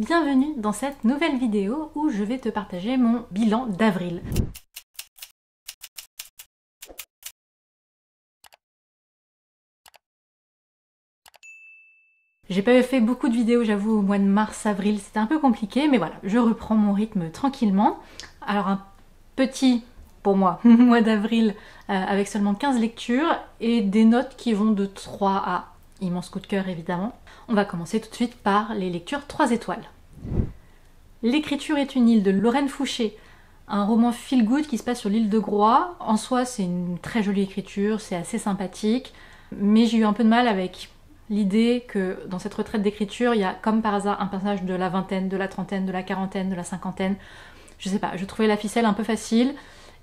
Bienvenue dans cette nouvelle vidéo où je vais te partager mon bilan d'avril. J'ai pas fait beaucoup de vidéos, j'avoue, au mois de mars-avril, c'était un peu compliqué, mais voilà, je reprends mon rythme tranquillement. Alors un petit, pour moi, mois d'avril avec seulement 15 lectures et des notes qui vont de 3 à immense coup de cœur évidemment. On va commencer tout de suite par les lectures 3 étoiles. L'écriture est une île de Lorraine Fouché, un roman feel good qui se passe sur l'île de Groix. En soi, c'est une très jolie écriture, c'est assez sympathique, mais j'ai eu un peu de mal avec l'idée que dans cette retraite d'écriture, il y a comme par hasard un personnage de la vingtaine, de la trentaine, de la quarantaine, de la cinquantaine. Je sais pas, je trouvais la ficelle un peu facile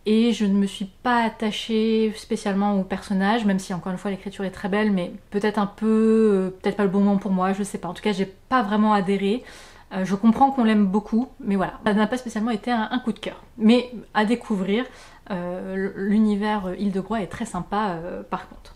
et je ne me suis pas attachée spécialement au personnage, même si encore une fois l'écriture est très belle, mais peut-être un peu, peut-être pas le bon moment pour moi, je sais pas. En tout cas, j'ai pas vraiment adhéré. Je comprends qu'on l'aime beaucoup, mais voilà, ça n'a pas spécialement été un coup de cœur. Mais à découvrir, l'univers Île de Groix est très sympa par contre.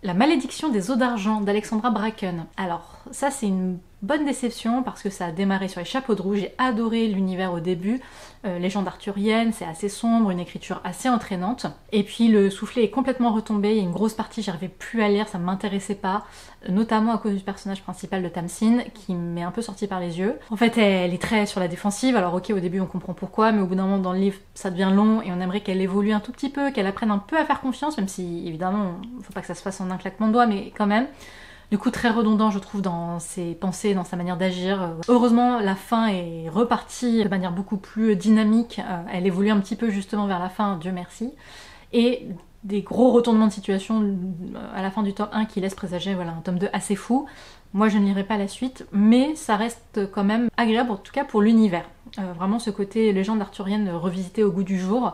La malédiction des eaux d'argent d'Alexandra Bracken. Alors ça c'est une bonne déception parce que ça a démarré sur les chapeaux de roue, j'ai adoré l'univers au début, légende arthurienne, c'est assez sombre, une écriture assez entraînante, et puis le soufflet est complètement retombé, il y a une grosse partie j'arrivais plus à lire, ça ne m'intéressait pas, notamment à cause du personnage principal de Tamsin qui m'est un peu sorti par les yeux. En fait elle est très sur la défensive, alors ok au début on comprend pourquoi, mais au bout d'un moment dans le livre ça devient long et on aimerait qu'elle évolue un tout petit peu, qu'elle apprenne un peu à faire confiance, même si évidemment faut pas que ça se fasse en un claquement de doigts, mais quand même. Du coup très redondant je trouve dans ses pensées, dans sa manière d'agir. Heureusement la fin est repartie de manière beaucoup plus dynamique, elle évolue un petit peu justement vers la fin, Dieu merci. Et des gros retournements de situation à la fin du tome 1 qui laissent présager voilà, un tome 2 assez fou. Moi je ne lirai pas la suite, mais ça reste quand même agréable en tout cas pour l'univers. Vraiment ce côté légende arthurienne revisité au goût du jour.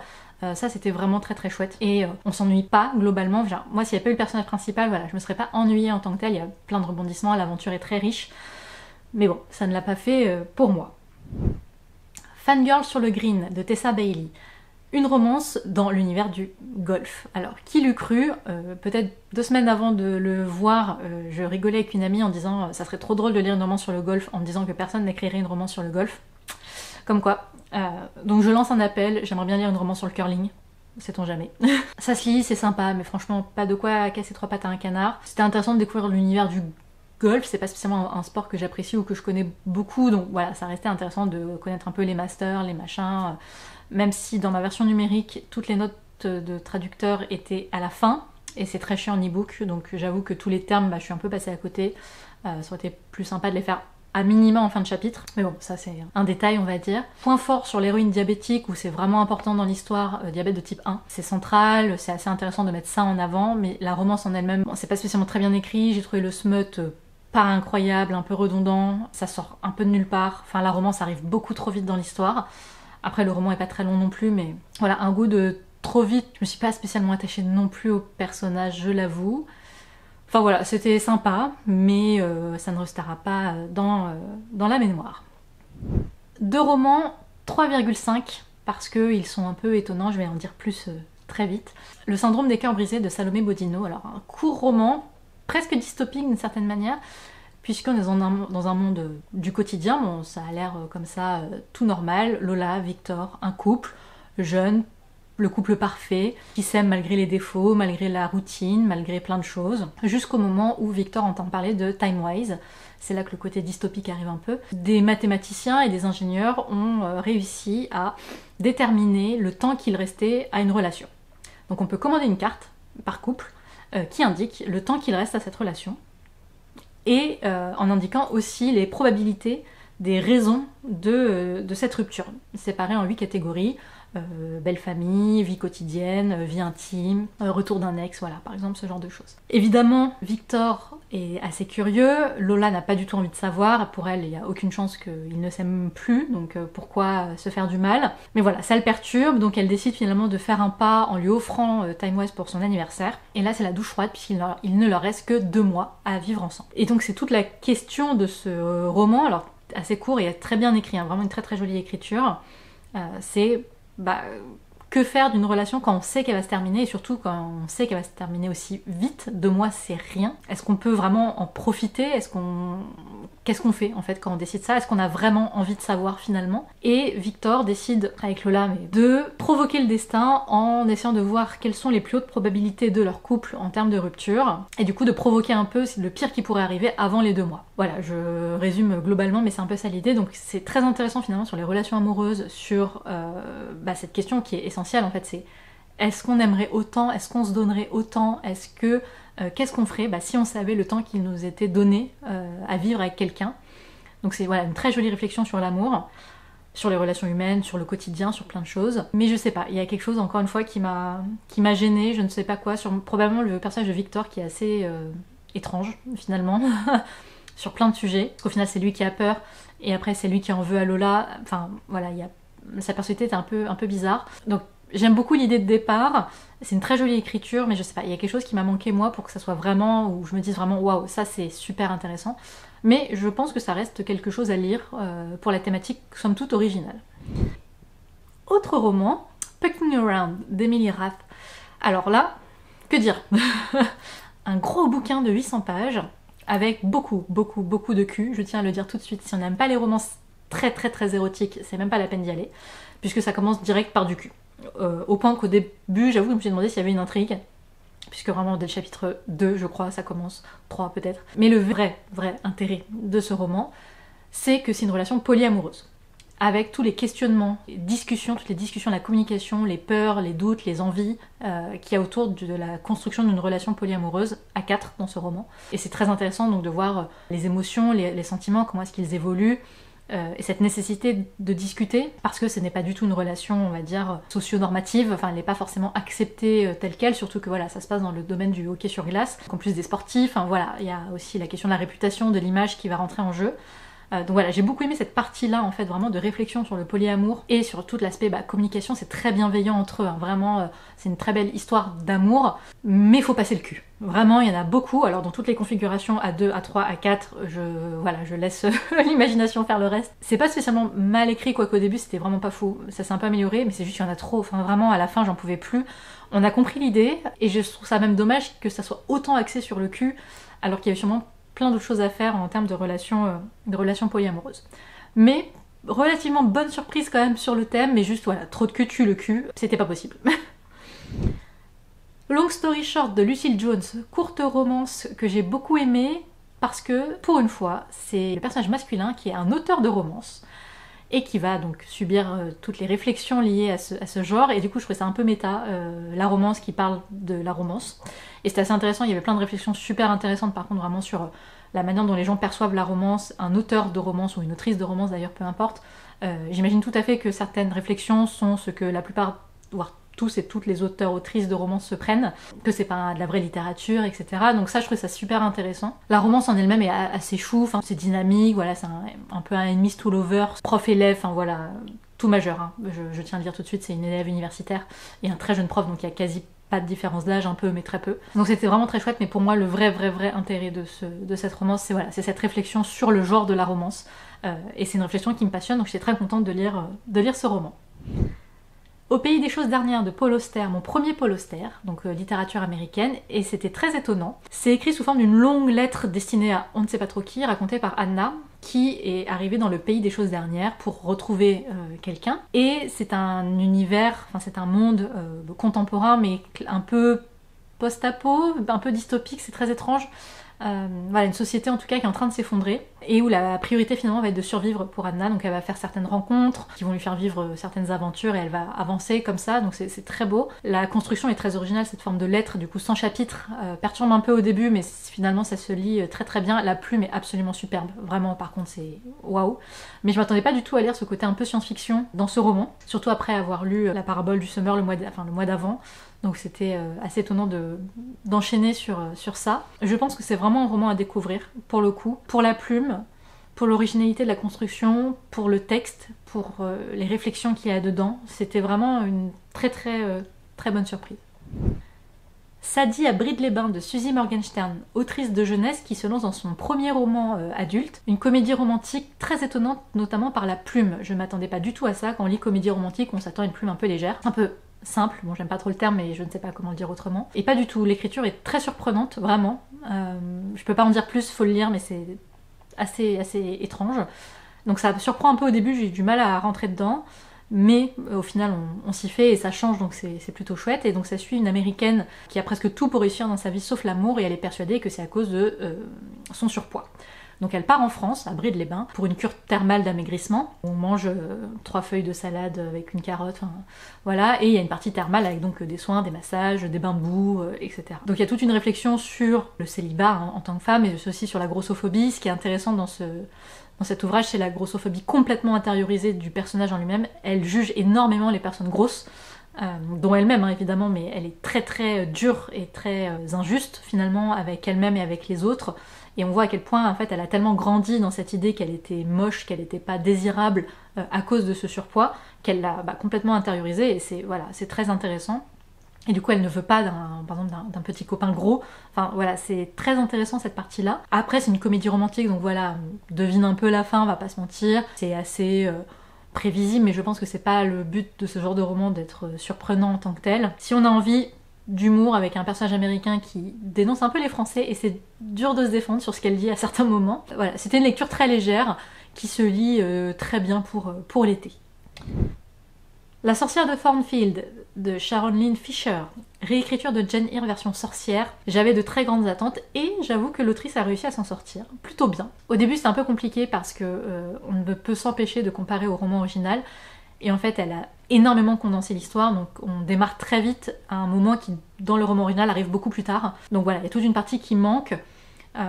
Ça c'était vraiment très très chouette et on s'ennuie pas globalement. Genre, moi s'il n'y avait pas eu le personnage principal, voilà, je me serais pas ennuyée en tant que tel, il y a plein de rebondissements, l'aventure est très riche, mais bon, ça ne l'a pas fait pour moi. Fangirl sur le Green de Tessa Bailey. Une romance dans l'univers du golf. Alors, qui l'eût cru, peut-être 2 semaines avant de le voir, je rigolais avec une amie en disant ça serait trop drôle de lire une romance sur le golf, en me disant que personne n'écrirait une romance sur le golf. Comme quoi. Donc je lance un appel, j'aimerais bien lire une romance sur le curling. Sait-on jamais. Ça se lit, c'est sympa, mais franchement, pas de quoi casser 3 pattes à un canard. C'était intéressant de découvrir l'univers du golf, c'est pas spécialement un sport que j'apprécie ou que je connais beaucoup, donc voilà, ça restait intéressant de connaître un peu les masters, les machins, même si dans ma version numérique, toutes les notes de traducteur étaient à la fin, et c'est très chiant en e-book, donc j'avoue que tous les termes, je suis un peu passée à côté. Ça aurait été plus sympa de les faire à minima en fin de chapitre, mais bon, ça c'est un détail on va dire. Point fort sur l'héroïne diabétique où c'est vraiment important dans l'histoire, diabète de type 1. C'est central, c'est assez intéressant de mettre ça en avant, mais la romance en elle-même, bon, c'est pas spécialement très bien écrit, j'ai trouvé le smut pas incroyable, un peu redondant, ça sort un peu de nulle part, enfin la romance arrive beaucoup trop vite dans l'histoire. Après le roman est pas très long non plus, mais voilà, un goût de trop vite, je me suis pas spécialement attachée non plus au personnage, je l'avoue. Enfin voilà, c'était sympa, mais ça ne restera pas dans la mémoire. 2 romans, 3,5, parce qu'ils sont un peu étonnants, je vais en dire plus très vite. Le syndrome des cœurs brisés de Salomé Bodino, alors un court roman, presque dystopique d'une certaine manière, puisqu'on est dans un monde du quotidien, bon ça a l'air comme ça tout normal, Lola, Victor, un couple, jeune, le couple parfait, qui s'aime malgré les défauts, malgré la routine, malgré plein de choses, jusqu'au moment où Victor entend parler de Timewise. C'est là que le côté dystopique arrive un peu. Des mathématiciens et des ingénieurs ont réussi à déterminer le temps qu'il restait à une relation. Donc on peut commander une carte par couple qui indique le temps qu'il reste à cette relation et en indiquant aussi les probabilités des raisons de cette rupture, séparées en 8 catégories. Belle famille, vie quotidienne, vie intime, retour d'un ex, voilà, par exemple, ce genre de choses. Évidemment, Victor est assez curieux, Lola n'a pas du tout envie de savoir, pour elle, il n'y a aucune chance qu'il ne s'aime plus, donc pourquoi se faire du mal? Mais voilà, ça le perturbe, donc elle décide finalement de faire un pas en lui offrant Timewise pour son anniversaire, et là c'est la douche froide, puisqu'il ne leur reste que 2 mois à vivre ensemble. Et donc c'est toute la question de ce roman, alors assez court et très bien écrit, hein, vraiment une très très jolie écriture, c'est que faire d'une relation quand on sait qu'elle va se terminer et surtout quand on sait qu'elle va se terminer aussi vite? 2 mois c'est rien. Est-ce qu'on peut vraiment en profiter? qu'est-ce qu'on fait en fait quand on décide ça? Est-ce qu'on a vraiment envie de savoir finalement? Et Victor décide, avec Lola, de provoquer le destin en essayant de voir quelles sont les plus hautes probabilités de leur couple en termes de rupture, et du coup de provoquer un peu le pire qui pourrait arriver avant les 2 mois. Voilà, je résume globalement, mais c'est un peu ça l'idée. Donc c'est très intéressant finalement sur les relations amoureuses, sur cette question qui est essentielle en fait, c'est est-ce qu'on aimerait autant? Est-ce qu'on se donnerait autant? Est-ce que qu'est-ce qu'on ferait si on savait le temps qu'il nous était donné à vivre avec quelqu'un? Donc c'est voilà, une très jolie réflexion sur l'amour, sur les relations humaines, sur le quotidien, sur plein de choses. Mais je sais pas, il y a quelque chose encore une fois qui m'a gênée, je ne sais pas quoi, sur probablement le personnage de Victor qui est assez étrange finalement, sur plein de sujets. Parce qu'au final c'est lui qui a peur, et après c'est lui qui en veut à Lola. Enfin voilà, sa personnalité est un peu bizarre. Donc j'aime beaucoup l'idée de départ, c'est une très jolie écriture, mais je sais pas, il y a quelque chose qui m'a manqué moi pour que ça soit vraiment, où je me dise vraiment waouh, ça c'est super intéressant. Mais je pense que ça reste quelque chose à lire pour la thématique somme toute originale. Autre roman, Pucking Around d'Emily Rath. Alors là, que dire? Un gros bouquin de 800 pages avec beaucoup de cul, je tiens à le dire tout de suite. Si on n'aime pas les romances très érotiques, c'est même pas la peine d'y aller, puisque ça commence direct par du cul. Au point qu'au début, j'avoue, je me suis demandé s'il y avait une intrigue, puisque vraiment dès le chapitre 2, je crois, ça commence, 3 peut-être. Mais le vrai intérêt de ce roman, c'est que c'est une relation polyamoureuse, avec tous les questionnements, les discussions, toutes les discussions, la communication, les peurs, les doutes, les envies qu'il y a autour de la construction d'une relation polyamoureuse à 4 dans ce roman. Et c'est très intéressant donc de voir les émotions, les sentiments, comment est-ce qu'ils évoluent, et cette nécessité de discuter, parce que ce n'est pas du tout une relation, on va dire, socio-normative, enfin elle n'est pas forcément acceptée telle qu'elle, surtout que voilà, ça se passe dans le domaine du hockey sur glace, en plus des sportifs, enfin voilà, il y a aussi la question de la réputation, de l'image qui va rentrer en jeu. Donc voilà, j'ai beaucoup aimé cette partie-là, en fait, vraiment de réflexion sur le polyamour et sur tout l'aspect communication, c'est très bienveillant entre eux, hein. Vraiment, c'est une très belle histoire d'amour, mais faut passer le cul. Vraiment, il y en a beaucoup, alors dans toutes les configurations, à 2, à 3, à 4, je laisse l'imagination faire le reste. C'est pas spécialement mal écrit, quoique au début c'était vraiment pas fou, ça s'est un peu amélioré, mais c'est juste qu'il y en a trop, enfin vraiment, à la fin j'en pouvais plus. On a compris l'idée, et je trouve ça même dommage que ça soit autant axé sur le cul, alors qu'il y avait sûrement plein d'autres choses à faire en termes de relations polyamoureuses. Mais relativement bonne surprise quand même sur le thème, mais juste voilà, trop de cul tue le cul, c'était pas possible. Long Story Short de Lucille Jones, courte romance que j'ai beaucoup aimée, parce que pour une fois, c'est le personnage masculin qui est un auteur de romance, et qui va donc subir toutes les réflexions liées à ce genre, et du coup je trouvais ça un peu méta, la romance qui parle de la romance. Et c'était assez intéressant, il y avait plein de réflexions super intéressantes par contre vraiment sur la manière dont les gens perçoivent la romance, un auteur de romance ou une autrice de romance d'ailleurs, peu importe. J'imagine tout à fait que certaines réflexions sont ce que la plupart, voire tous et toutes les auteurs-autrices de romances se prennent, que c'est pas de la vraie littérature, etc. Donc ça, je trouve ça super intéressant. La romance en elle-même est assez chou, enfin, c'est dynamique, voilà, c'est un peu un enemies to lovers, prof-élève, enfin voilà, tout majeur, hein. Je tiens à le dire tout de suite, c'est une élève universitaire et un très jeune prof, donc il y a quasi pas de différence d'âge, un peu, mais très peu. Donc c'était vraiment très chouette, mais pour moi, le vrai intérêt de cette romance, c'est voilà, c'est cette réflexion sur le genre de la romance, et c'est une réflexion qui me passionne, donc j'étais très contente de lire ce roman. Au pays des choses dernières de Paul Auster, mon premier Paul Auster, donc littérature américaine, et c'était très étonnant. C'est écrit sous forme d'une longue lettre destinée à on ne sait pas trop qui, racontée par Anna, qui est arrivée dans le pays des choses dernières pour retrouver quelqu'un. Et c'est un univers, enfin c'est un monde contemporain, mais un peu post-apo, un peu dystopique, c'est très étrange. Voilà, une société en tout cas qui est en train de s'effondrer et où la priorité finalement va être de survivre pour Anna, donc elle va faire certaines rencontres qui vont lui faire vivre certaines aventures et elle va avancer comme ça, donc c'est très beau. La construction est très originale, cette forme de lettre du coup sans chapitre, perturbe un peu au début mais finalement ça se lit très bien. La plume est absolument superbe, vraiment, par contre c'est waouh. Mais je m'attendais pas du tout à lire ce côté un peu science-fiction dans ce roman, surtout après avoir lu La parabole du semeur le mois d'avant. Donc c'était assez étonnant d'enchaîner sur ça. Je pense que c'est vraiment un roman à découvrir, pour le coup, pour la plume, pour l'originalité de la construction, pour le texte, pour les réflexions qu'il y a dedans. C'était vraiment une très bonne surprise. Sadie à Bride-les-Bains de Suzy Morgenstern, autrice de jeunesse qui se lance dans son premier roman adulte, une comédie romantique très étonnante, notamment par la plume. Je m'attendais pas du tout à ça. Quand on lit comédie romantique, on s'attend à une plume un peu légère, un peu simple, bon j'aime pas trop le terme mais je ne sais pas comment le dire autrement, et pas du tout, l'écriture est très surprenante, vraiment, je peux pas en dire plus, faut le lire, mais c'est assez étrange. Donc ça surprend un peu au début, j'ai eu du mal à rentrer dedans. Mais au final on s'y fait et ça change, donc c'est plutôt chouette. Et donc ça suit une américaine qui a presque tout pour réussir dans sa vie sauf l'amour, et elle est persuadée que c'est à cause de son surpoids. Donc elle part en France, à Bride-les-Bains, pour une cure thermale d'amaigrissement. On mange 3 feuilles de salade avec une carotte, enfin, voilà, et il y a une partie thermale avec donc des soins, des massages, des bains de boue, etc. Donc il y a toute une réflexion sur le célibat hein, en tant que femme, et aussi sur la grossophobie. Ce qui est intéressant dans cet ouvrage, c'est la grossophobie complètement intériorisée du personnage en lui-même. Elle juge énormément les personnes grosses, dont elle-même hein, évidemment, mais elle est très très dure et très injuste finalement avec elle-même et avec les autres. Et on voit à quel point en fait elle a tellement grandi dans cette idée qu'elle était moche, qu'elle n'était pas désirable à cause de ce surpoids, qu'elle l'a complètement intériorisé, et c'est très intéressant. Et du coup elle ne veut pas par exemple d'un petit copain gros. Enfin voilà, c'est très intéressant cette partie-là. Après c'est une comédie romantique, donc voilà, on devine un peu la fin, on va pas se mentir. C'est assez prévisible, mais je pense que c'est pas le but de ce genre de roman d'être surprenant en tant que tel. Si on a envie d'humour avec un personnage américain qui dénonce un peu les Français, et c'est dur de se défendre sur ce qu'elle dit à certains moments. Voilà, c'était une lecture très légère qui se lit très bien pour l'été. La sorcière de Thornfield de Sharon Lynn Fisher, réécriture de Jane Eyre version sorcière. J'avais de très grandes attentes et j'avoue que l'autrice a réussi à s'en sortir plutôt bien. Au début c'est un peu compliqué parce que on ne peut s'empêcher de comparer au roman original. Et en fait, elle a énormément condensé l'histoire, donc on démarre très vite à un moment qui, dans le roman original, arrive beaucoup plus tard. Donc voilà, il y a toute une partie qui manque.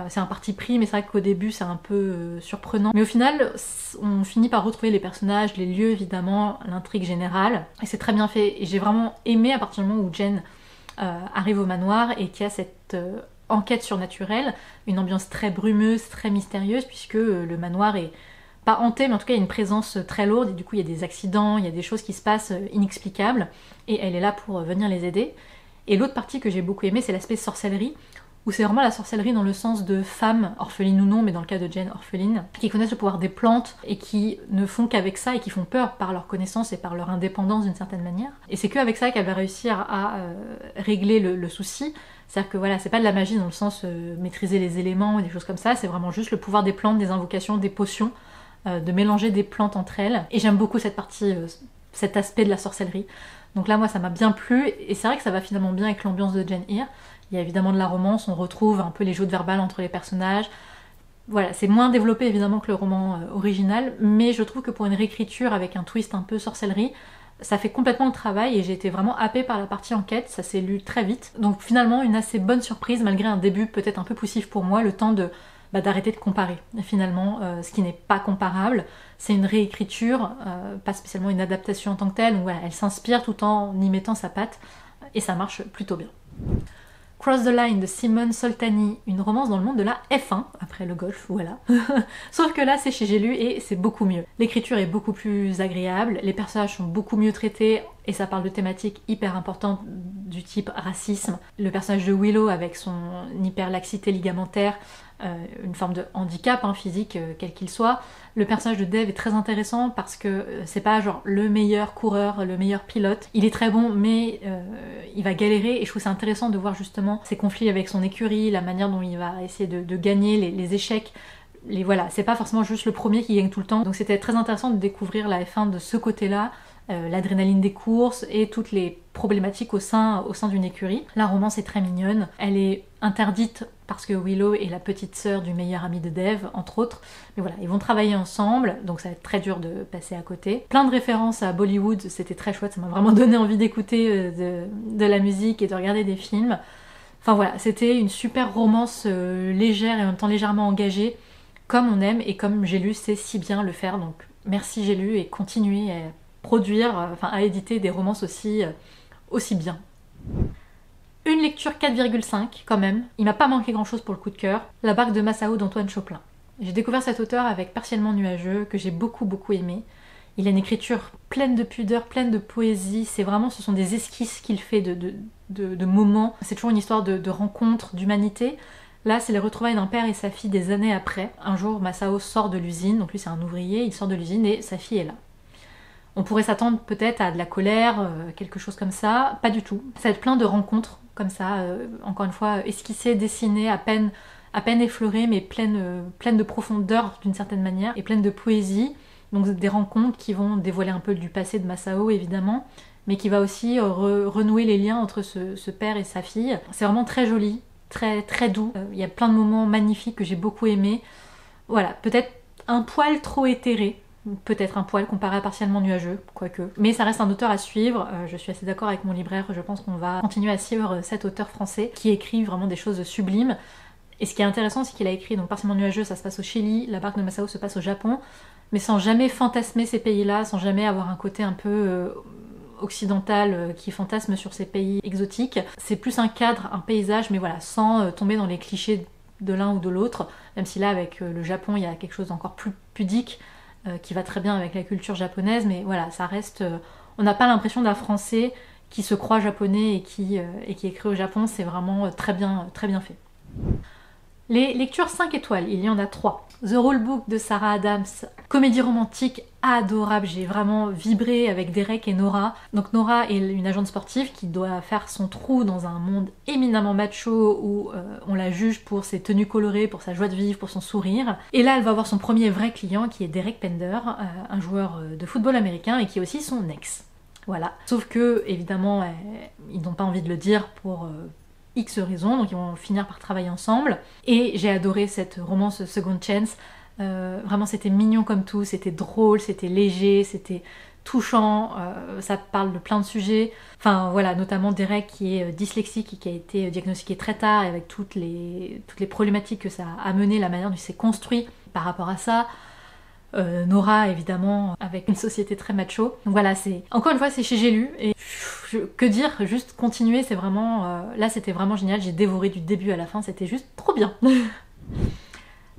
C'est un parti pris, mais c'est vrai qu'au début, c'est un peu surprenant. Mais au final, on finit par retrouver les personnages, les lieux, évidemment, l'intrigue générale. Et c'est très bien fait. Et j'ai vraiment aimé à partir du moment où Jen arrive au manoir et qu'il y a cette enquête surnaturelle, une ambiance très brumeuse, très mystérieuse, puisque le manoir est pas hanté, mais en tout cas il y a une présence très lourde, et du coup il y a des accidents, il y a des choses qui se passent inexplicables, et elle est là pour venir les aider. Et l'autre partie que j'ai beaucoup aimée, c'est l'aspect sorcellerie, où c'est vraiment la sorcellerie dans le sens de femmes, orphelines ou non, mais dans le cas de Jane, orpheline, qui connaissent le pouvoir des plantes, et qui ne font qu'avec ça, et qui font peur par leur connaissance et par leur indépendance d'une certaine manière. Et c'est qu'avec ça qu'elle va réussir à régler le souci. C'est-à-dire que voilà, c'est pas de la magie dans le sens maîtriser les éléments ou des choses comme ça, c'est vraiment juste le pouvoir des plantes, des invocations, des potions, de mélanger des plantes entre elles. Et j'aime beaucoup cette partie, cet aspect de la sorcellerie. Donc là, moi, ça m'a bien plu, et c'est vrai que ça va finalement bien avec l'ambiance de Jane Eyre. Il y a évidemment de la romance, on retrouve un peu les jeux de verbal entre les personnages. Voilà, c'est moins développé évidemment que le roman original, mais je trouve que pour une réécriture avec un twist un peu sorcellerie, ça fait complètement le travail, et j'ai été vraiment happée par la partie enquête, ça s'est lu très vite. Donc finalement, une assez bonne surprise, malgré un début peut-être un peu poussif pour moi, le temps d'arrêter de comparer. Et finalement, ce qui n'est pas comparable, c'est une réécriture, pas spécialement une adaptation en tant que telle, donc voilà, elle s'inspire tout en y mettant sa patte, et ça marche plutôt bien. Cross the Line de Simone Soltani, une romance dans le monde de la F1, après le golf, voilà. Sauf que là c'est chez J'ai lu et c'est beaucoup mieux. L'écriture est beaucoup plus agréable, les personnages sont beaucoup mieux traités, et ça parle de thématiques hyper importantes du type racisme. Le personnage de Willow avec son hyperlaxité ligamentaire, une forme de handicap physique quel qu'il soit. Le personnage de Dave est très intéressant parce que c'est pas genre le meilleur coureur, le meilleur pilote. Il est très bon, mais il va galérer, et je trouve ça intéressant de voir justement ses conflits avec son écurie, la manière dont il va essayer de gagner, les échecs. Voilà, c'est pas forcément juste le premier qui gagne tout le temps. Donc c'était très intéressant de découvrir la F1 de ce côté-là, l'adrénaline des courses et toutes les problématiques au sein d'une écurie. La romance est très mignonne, elle est interdite parce que Willow est la petite sœur du meilleur ami de Dave, entre autres. Mais voilà, ils vont travailler ensemble, donc ça va être très dur de passer à côté. Plein de références à Bollywood, c'était très chouette, ça m'a vraiment donné envie d'écouter de la musique et de regarder des films. Enfin voilà, c'était une super romance légère et en même temps légèrement engagée, comme on aime et comme J'ai lu sait si bien le faire. Donc merci J'ai lu, et continuez à produire, à éditer des romances aussi bien. Une lecture 4,5 quand même. Il m'a pas manqué grand chose pour le coup de cœur. La barque de Masao d'Antoine Choplin. J'ai découvert cet auteur avec Partiellement nuageux, que j'ai beaucoup aimé. Il a une écriture pleine de pudeur, pleine de poésie. Ce sont des esquisses qu'il fait de moments. C'est toujours une histoire de rencontre, d'humanité. Là, c'est les retrouvailles d'un père et sa fille des années après. Un jour, Masao sort de l'usine, donc lui c'est un ouvrier, il sort de l'usine et sa fille est là. On pourrait s'attendre peut-être à de la colère, quelque chose comme ça. Pas du tout. Ça va être plein de rencontres comme ça, encore une fois, esquissées, dessinées, à peine à peine effleurée mais pleine de profondeur d'une certaine manière et pleine de poésie. Donc des rencontres qui vont dévoiler un peu du passé de Masao évidemment, mais qui va aussi renouer les liens entre ce père et sa fille. C'est vraiment très joli, très, très doux. Il y a plein de moments magnifiques que j'ai beaucoup aimés. Voilà, peut-être un poil trop éthéré, peut-être un poil comparé à Partiellement nuageux, quoique. Mais ça reste un auteur à suivre, je suis assez d'accord avec mon libraire, je pense qu'on va continuer à suivre cet auteur français qui écrit vraiment des choses sublimes. Et ce qui est intéressant, c'est qu'il a écrit donc Partiellement nuageux, ça se passe au Chili, La barque de Masao se passe au Japon, mais sans jamais fantasmer ces pays-là, sans jamais avoir un côté un peu occidental qui fantasme sur ces pays exotiques. C'est plus un cadre, un paysage, mais voilà, sans tomber dans les clichés de l'un ou de l'autre, même si là avec le Japon il y a quelque chose d'encore plus pudique qui va très bien avec la culture japonaise, mais voilà, ça reste... on n'a pas l'impression d'un Français qui se croit japonais et qui écrit au Japon, c'est vraiment très bien fait. Les lectures 5 étoiles, il y en a 3. The Rulebook de Sarah Adams, comédie romantique adorable, j'ai vraiment vibré avec Derek et Nora. Donc Nora est une agente sportive qui doit faire son trou dans un monde éminemment macho où on la juge pour ses tenues colorées, pour sa joie de vivre, pour son sourire. Et là elle va avoir son premier vrai client qui est Derek Pender, un joueur de football américain et qui est aussi son ex. Voilà. Sauf que évidemment ils n'ont pas envie de le dire pour... X raisons, donc ils vont finir par travailler ensemble. Et j'ai adoré cette romance Second Chance. Vraiment c'était mignon comme tout, c'était drôle, c'était léger, c'était touchant, ça parle de plein de sujets. Enfin voilà, notamment Derek qui est dyslexique et qui a été diagnostiqué très tard, et avec toutes les problématiques que ça a amené, la manière dont il s'est construit par rapport à ça. Nora évidemment avec une société très macho. Donc voilà, c'est encore une fois c'est chez J'ai lu et que dire, juste continuer, c'est vraiment là c'était vraiment génial, j'ai dévoré du début à la fin, c'était juste trop bien.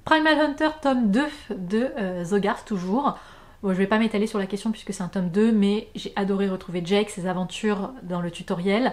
Primal Hunter tome 2 de Zogarth toujours. Bon, je vais pas m'étaler sur la question puisque c'est un tome 2, mais j'ai adoré retrouver Jake, ses aventures dans le tutoriel.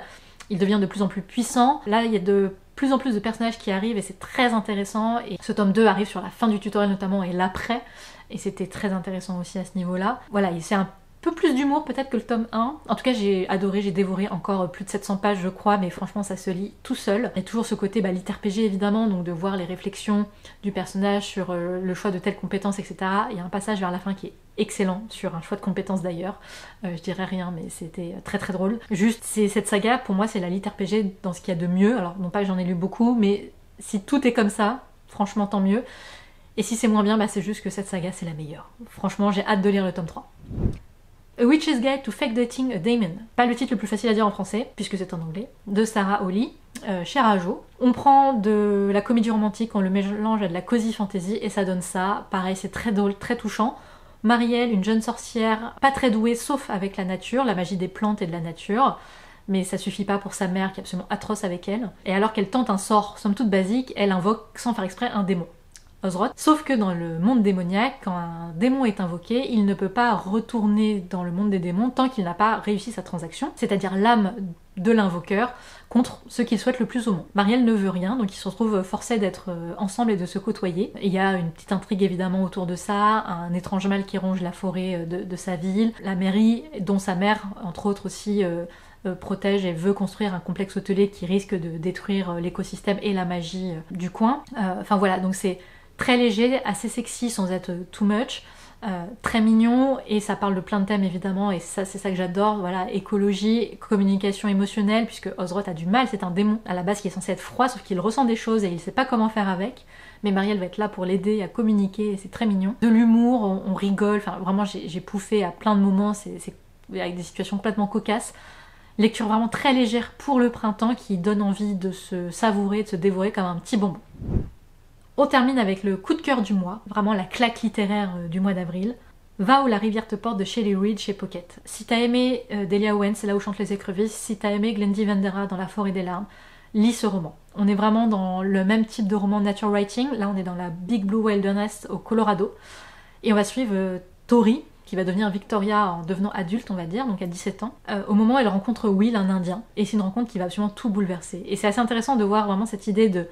Il devient de plus en plus puissant. Là, il y a de plus en plus de personnages qui arrivent et c'est très intéressant. Et ce tome 2 arrive sur la fin du tutoriel notamment et l'après. Et c'était très intéressant aussi à ce niveau-là. Voilà, c'est un peu plus d'humour peut-être que le tome 1. En tout cas, j'ai adoré, j'ai dévoré encore plus de 700 pages je crois, mais franchement ça se lit tout seul. Il y a toujours ce côté l'ITRPG évidemment, donc de voir les réflexions du personnage sur le choix de telles compétences, etc. Il y a un passage vers la fin qui est excellent, sur un choix de compétences d'ailleurs. Je dirais rien, mais c'était très très drôle. Juste, cette saga, pour moi, c'est la LITRPG dans ce qu'il y a de mieux. Alors non pas que j'en ai lu beaucoup, mais si tout est comme ça, franchement tant mieux. Et si c'est moins bien, c'est juste que cette saga c'est la meilleure. Franchement, j'ai hâte de lire le tome 3. A Witch's Guide to Fake Dating a Daemon. Pas le titre le plus facile à dire en français, puisque c'est en anglais, de Sarah Holly, chez Rajo. On prend de la comédie romantique, on le mélange à de la cozy fantasy, et ça donne ça. Pareil, c'est très drôle, très touchant. Marielle, une jeune sorcière, pas très douée, sauf avec la nature, la magie des plantes et de la nature. Mais ça suffit pas pour sa mère, qui est absolument atroce avec elle. Et alors qu'elle tente un sort, somme toute basique, elle invoque, sans faire exprès, un démon. Osroth. Sauf que dans le monde démoniaque, quand un démon est invoqué, il ne peut pas retourner dans le monde des démons tant qu'il n'a pas réussi sa transaction, c'est-à-dire l'âme de l'invoqueur contre ce qu'il souhaite le plus au monde. Marielle ne veut rien, donc ils se retrouvent forcés d'être ensemble et de se côtoyer. Il y a une petite intrigue évidemment autour de ça, un étrange mal qui ronge la forêt de sa ville, la mairie dont sa mère, entre autres aussi, protège et veut construire un complexe hôtelier qui risque de détruire l'écosystème et la magie du coin. Enfin voilà, donc c'est très léger, assez sexy sans être too much, très mignon, et ça parle de plein de thèmes évidemment, et ça c'est ça que j'adore, voilà, écologie, communication émotionnelle, puisque Osroth a du mal, c'est un démon à la base qui est censé être froid, sauf qu'il ressent des choses et il sait pas comment faire avec, mais Marielle va être là pour l'aider à communiquer, et c'est très mignon. De l'humour, on rigole, enfin vraiment j'ai pouffé à plein de moments, c'est avec des situations complètement cocasses. Lecture vraiment très légère pour le printemps qui donne envie de se savourer, de se dévorer comme un petit bonbon. On termine avec le coup de cœur du mois, vraiment la claque littéraire du mois d'avril. Va où la rivière te porte de Shelley Reid chez Pocket. Si t'as aimé Delia Owens, c'est là où chantent les écrevisses, si t'as aimé Glendy Vendera dans La forêt des larmes, lis ce roman. On est vraiment dans le même type de roman nature writing, là on est dans la Big Blue Wilderness au Colorado, et on va suivre Tori, qui va devenir Victoria en devenant adulte, on va dire, donc à 17 ans, au moment où elle rencontre Will, un Indien, et c'est une rencontre qui va absolument tout bouleverser. Et c'est assez intéressant de voir vraiment cette idée de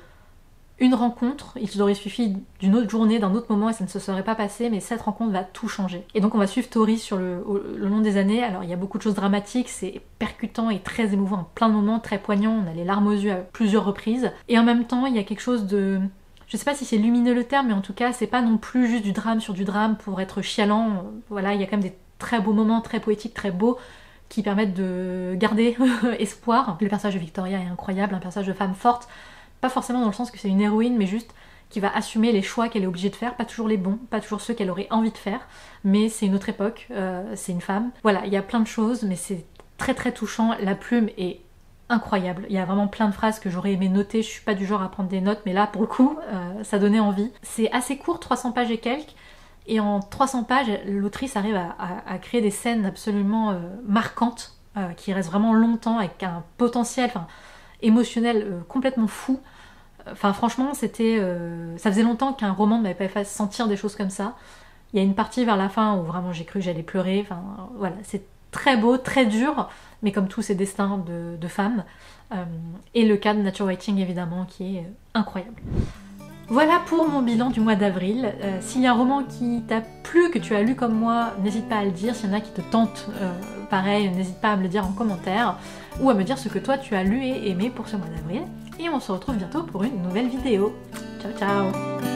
une rencontre, il aurait suffi d'une autre journée, d'un autre moment et ça ne se serait pas passé, mais cette rencontre va tout changer. Et donc on va suivre Tori sur le long des années. Alors il y a beaucoup de choses dramatiques, c'est percutant et très émouvant en plein de moments, très poignant, on a les larmes aux yeux à plusieurs reprises. Et en même temps il y a quelque chose de Je sais pas si c'est lumineux le terme, mais en tout cas c'est pas non plus juste du drame sur du drame pour être chialant. Voilà, il y a quand même des très beaux moments, très poétiques, très beaux, qui permettent de garder espoir. Le personnage de Victoria est incroyable, un personnage de femme forte, pas forcément dans le sens que c'est une héroïne, mais juste qui va assumer les choix qu'elle est obligée de faire, pas toujours les bons, pas toujours ceux qu'elle aurait envie de faire, mais c'est une autre époque, c'est une femme. Voilà, il y a plein de choses, mais c'est très très touchant, la plume est incroyable. Il y a vraiment plein de phrases que j'aurais aimé noter, je suis pas du genre à prendre des notes, mais là pour le coup, ça donnait envie. C'est assez court, 300 pages et quelques, et en 300 pages, l'autrice arrive à créer des scènes absolument marquantes, qui restent vraiment longtemps, avec un potentiel émotionnel complètement fou. Enfin franchement, c'était, ça faisait longtemps qu'un roman ne m'avait pas fait sentir des choses comme ça. Il y a une partie vers la fin où vraiment j'ai cru que j'allais pleurer. Enfin voilà, c'est très beau, très dur, mais comme tous ces destins de femmes. Et le cas de Nature Writing évidemment qui est incroyable. Voilà pour mon bilan du mois d'avril. S'il y a un roman qui t'a plu, que tu as lu comme moi, n'hésite pas à le dire. S'il y en a qui te tentent, pareil, n'hésite pas à me le dire en commentaire ou à me dire ce que toi tu as lu et aimé pour ce mois d'avril. Et on se retrouve bientôt pour une nouvelle vidéo. Ciao ciao!